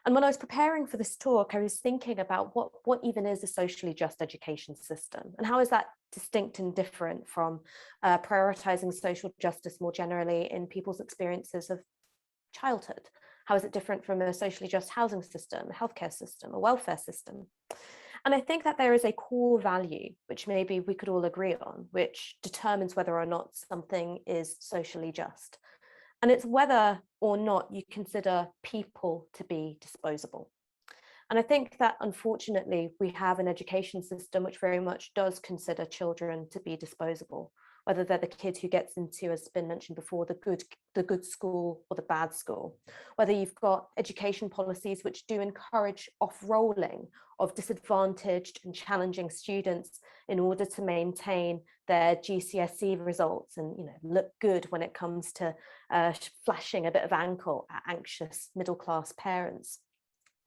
And when I was preparing for this talk, I was thinking about what even is a socially just education system, and how is that distinct and different from prioritizing social justice more generally in people's experiences of childhood? How is it different from a socially just housing system, a healthcare system, a welfare system? And I think that there is a core value, which maybe we could all agree on, which determines whether or not something is socially just. And it's whether or not you consider people to be disposable. And I think that unfortunately, we have an education system which very much does consider children to be disposable, whether they're the kid who gets into, as has been mentioned before, the good school or the bad school, whether you've got education policies which do encourage off-rolling of disadvantaged and challenging students in order to maintain their GCSE results and look good when it comes to flashing a bit of ankle at anxious middle-class parents.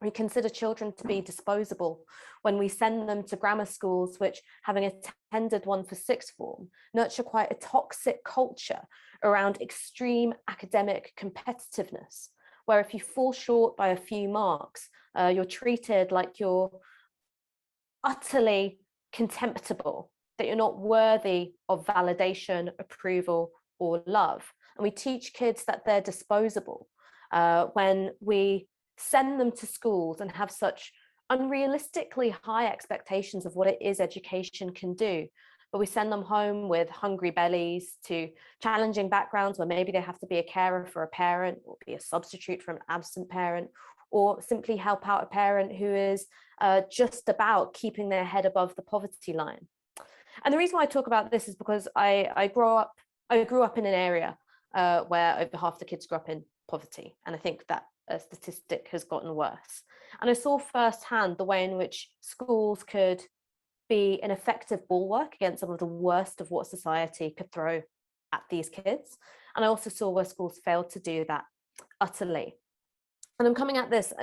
We consider children to be disposable when we send them to grammar schools, which, having attended one for sixth form, nurture quite a toxic culture around extreme academic competitiveness, where if you fall short by a few marks, you're treated like you're utterly contemptible, that you're not worthy of validation, approval, or love. And we teach kids that they're disposable when we send them to schools and have such unrealistically high expectations of what it is education can do. But we send them home with hungry bellies to challenging backgrounds where maybe they have to be a carer for a parent or be a substitute for an absent parent, or simply help out a parent who is just about keeping their head above the poverty line. And the reason why I talk about this is because I grew up in an area where over half the kids grew up in poverty. And I think that statistic has gotten worse. And I saw firsthand the way in which schools could be an effective bulwark against some of the worst of what society could throw at these kids. And I also saw where schools failed to do that utterly. And I'm coming at this,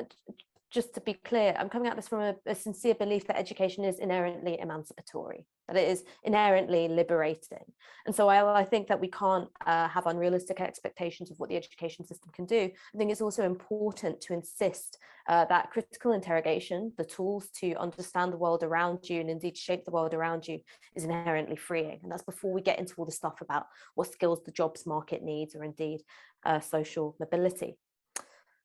just to be clear, I'm coming at this from a sincere belief that education is inherently emancipatory, that it is inherently liberating. And so I think that we can't have unrealistic expectations of what the education system can do. I think it's also important to insist that critical interrogation, the tools to understand the world around you and indeed shape the world around you, is inherently freeing. And that's before we get into all the stuff about what skills the jobs market needs, or indeed social mobility.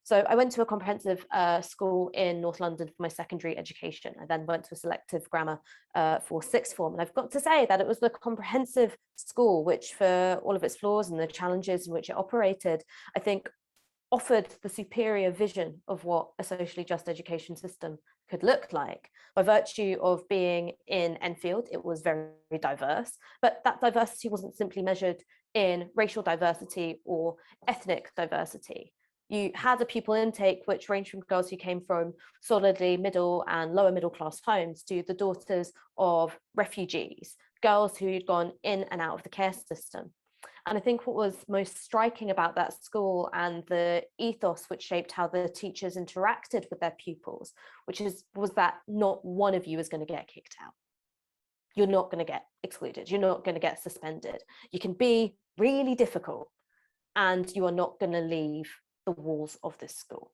So I went to a comprehensive school in North London for my secondary education. I then went to a selective grammar for sixth form. And I've got to say that it was the comprehensive school which, for all of its flaws and the challenges in which it operated, I think offered the superior vision of what a socially just education system could look like. By virtue of being in Enfield, it was very diverse, but that diversity wasn't simply measured in racial diversity or ethnic diversity. You had a pupil intake which ranged from girls who came from solidly middle and lower middle class homes to the daughters of refugees, girls who'd gone in and out of the care system. And I think what was most striking about that school and the ethos which shaped how the teachers interacted with their pupils, was that not one of you is going to get kicked out. You're not going to get excluded. You're not going to get suspended. You can be really difficult and you are not going to leave the walls of this school.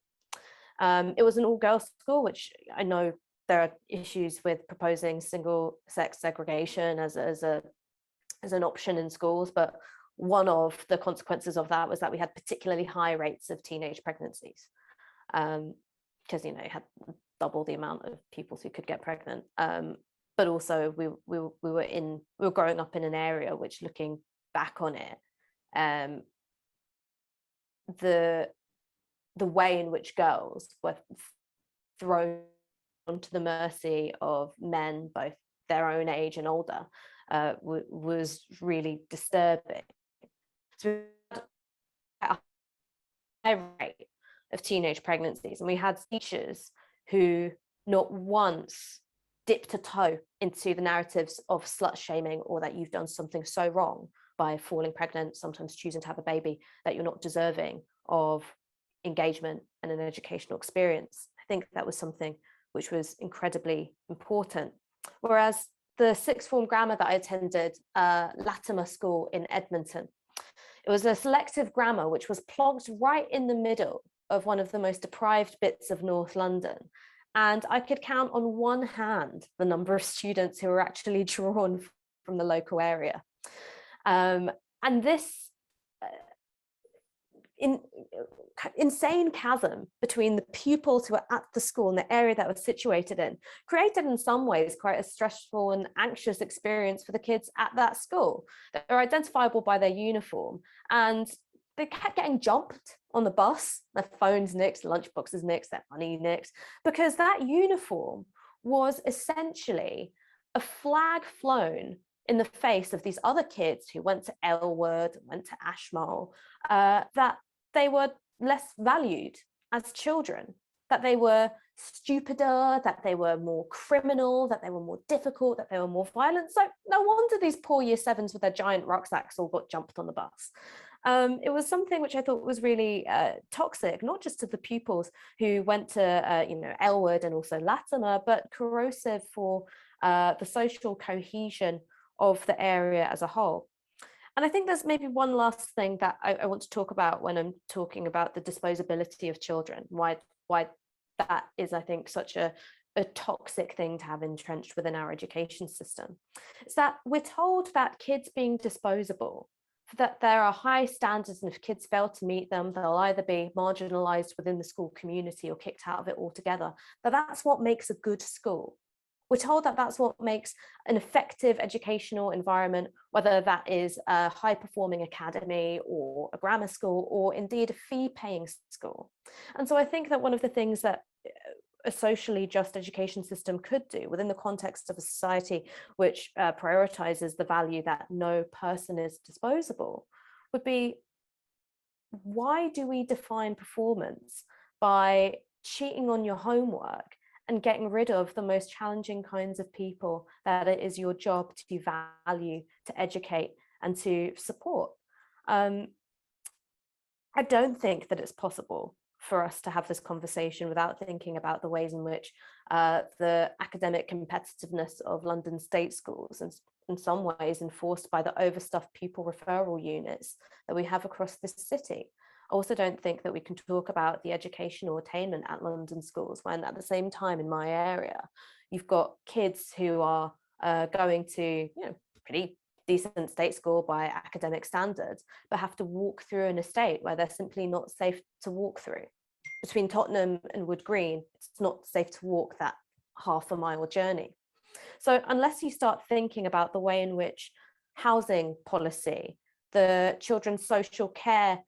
It was an all-girls school, which I know there are issues with proposing single-sex segregation as an option in schools, but one of the consequences of that was that we had particularly high rates of teenage pregnancies, because you had double the amount of pupils who could get pregnant. But also we were growing up in an area which, looking back on it, the way in which girls were thrown onto the mercy of men, both their own age and older, was really disturbing. So we had a high rate of teenage pregnancies, and we had teachers who not once dipped a toe into the narratives of slut shaming, or that you've done something so wrong by falling pregnant, sometimes choosing to have a baby, that you're not deserving of engagement and an educational experience. I think that was something which was incredibly important. Whereas the sixth form grammar that I attended, Latimer School in Edmonton, it was a selective grammar which was plonked right in the middle of one of the most deprived bits of North London, and I could count on one hand the number of students who were actually drawn from the local area. And this insane chasm between the pupils who were at the school and the area that was situated in created in some ways quite a stressful and anxious experience for the kids at that school. They're identifiable by their uniform, and they kept getting jumped on the bus, their phones nicked, lunchboxes nicked, their money nicked, because that uniform was essentially a flag flown in the face of these other kids who went to Elwood, went to Ashmole, that they were less valued as children, that they were stupider, that they were more criminal, that they were more difficult, that they were more violent. So no wonder these poor year sevens with their giant rucksacks all got jumped on the bus. It was something which I thought was really toxic, not just to the pupils who went to Elwood and also Latimer, but corrosive for the social cohesion of the area as a whole. And I think there's maybe one last thing that I want to talk about when I'm talking about the disposability of children, why that is, I think, such a toxic thing to have entrenched within our education system. Is that we're told that kids being disposable, that there are high standards, and if kids fail to meet them, they'll either be marginalized within the school community or kicked out of it altogether. But that's what makes a good school. We're told that that's what makes an effective educational environment, whether that is a high-performing academy or a grammar school, or indeed a fee-paying school. And so I think that one of the things that a socially just education system could do within the context of a society which prioritizes the value that no person is disposable would be, why do we define performance by cheating on your homework and getting rid of the most challenging kinds of people that it is your job to value, to educate, and to support? I don't think that it's possible for us to have this conversation without thinking about the ways in which the academic competitiveness of London state schools is in some ways enforced by the overstuffed pupil referral units that we have across this city. I also don't think that we can talk about the educational attainment at London schools when at the same time in my area, you've got kids who are going to pretty decent state school by academic standards, but have to walk through an estate where they're simply not safe to walk through. Between Tottenham and Wood Green, it's not safe to walk that half-a-mile journey. So unless you start thinking about the way in which housing policy, the children's social care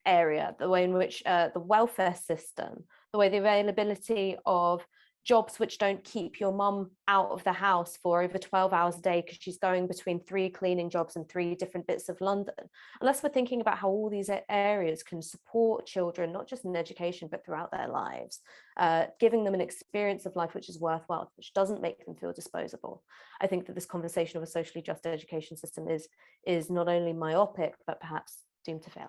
area, the way in which the welfare system, the way the availability of jobs which don't keep your mum out of the house for over 12 hours a day because she's going between 3 cleaning jobs in 3 different bits of London, unless we're thinking about how all these areas can support children, not just in education, but throughout their lives, giving them an experience of life which is worthwhile, which doesn't make them feel disposable. I think that this conversation of a socially just education system is not only myopic, but perhaps doomed to fail.